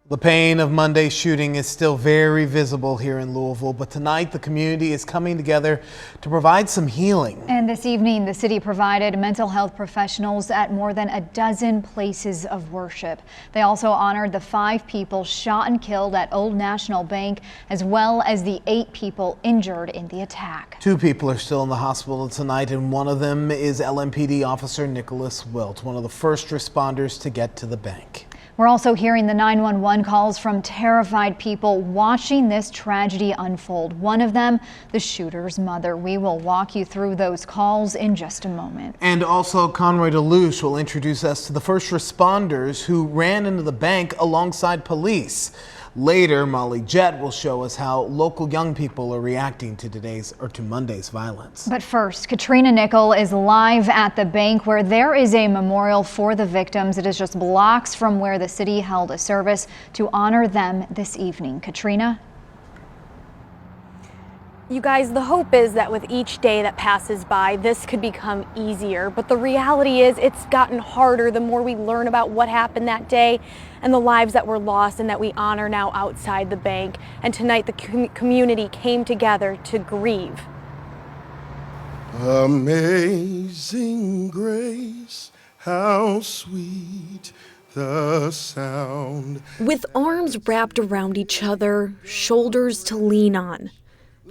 The pain of Monday's shooting is still very visible here in Louisville, but tonight the community is coming together to provide some healing. And this evening, the city provided mental health professionals at more than a dozen places of worship. They also honored the 5 people shot and killed at Old National Bank, as well as the 8 people injured in the attack. 2 people are still in the hospital tonight, and one of them is LMPD officer Nicholas Wilt, one of the first responders to get to the bank. We're also hearing the 911 calls from terrified people watching this tragedy unfold. One of them, the shooter's mother. We will walk you through those calls in just a moment. And also Conroy DeLuce will introduce us to the first responders who ran into the bank alongside police. Later, Molly Jett will show us how local young people are reacting to Monday's violence. But first, Katrina Nickel is live at the bank where there is a memorial for the victims. It is just blocks from where the city held a service to honor them this evening. Katrina? You guys, the hope is that with each day that passes by, this could become easier. But the reality is it's gotten harder the more we learn about what happened that day and the lives that were lost and that we honor now outside the bank. And tonight the community came together to grieve. Amazing grace, how sweet the sound. With arms wrapped around each other, shoulders to lean on.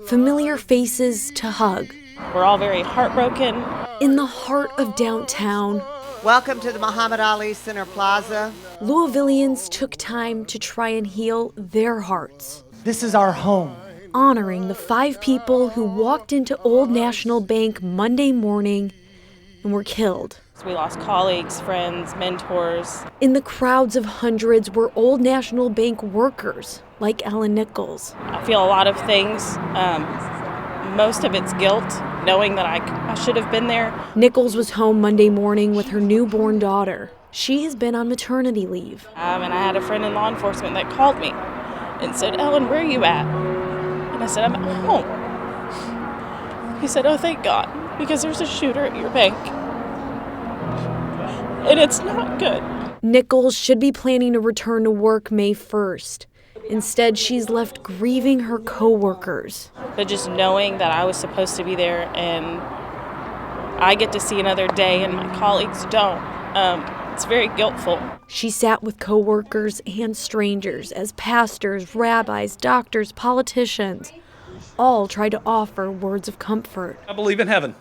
Familiar faces to hug. We're all very heartbroken. In the heart of downtown, welcome to the Muhammad Ali Center Plaza. Louisvillians took time to try and heal their hearts. This is our home. Honoring the 5 people who walked into Old National Bank Monday morning and were killed. We lost colleagues, friends, mentors. In the crowds of hundreds were Old National Bank workers like Ellen Nichols. I feel a lot of things. Most of it's guilt, knowing that I should have been there. Nichols was home Monday morning with her newborn daughter. She has been on maternity leave. And I had a friend in law enforcement that called me and said, "Ellen, where are you at?" And I said, "I'm at home." He said, "Oh, thank God, because there's a shooter at your bank. And it's not good." Nichols should be planning to return to work May 1st. Instead, she's left grieving her co-workers. But just knowing that I was supposed to be there and I get to see another day and my colleagues don't, it's very guiltful. She sat with co-workers and strangers as pastors, rabbis, doctors, politicians all tried to offer words of comfort. I believe in heaven,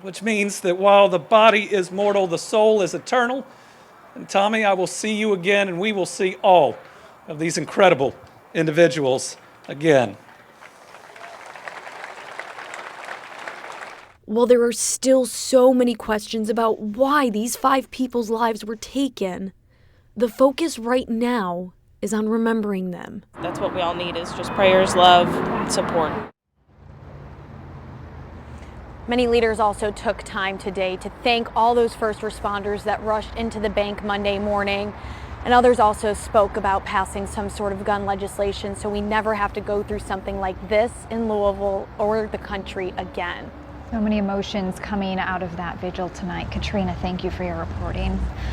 which means that while the body is mortal, the soul is eternal. And Tommy, I will see you again, and we will see all of these incredible individuals again. While there are still so many questions about why these 5 people's lives were taken, the focus right now is on remembering them. That's what we all need, is just prayers, love, support. Many leaders also took time today to thank all those first responders that rushed into the bank Monday morning. And others also spoke about passing some sort of gun legislation so we never have to go through something like this in Louisville or the country again. So many emotions coming out of that vigil tonight. Katrina, thank you for your reporting.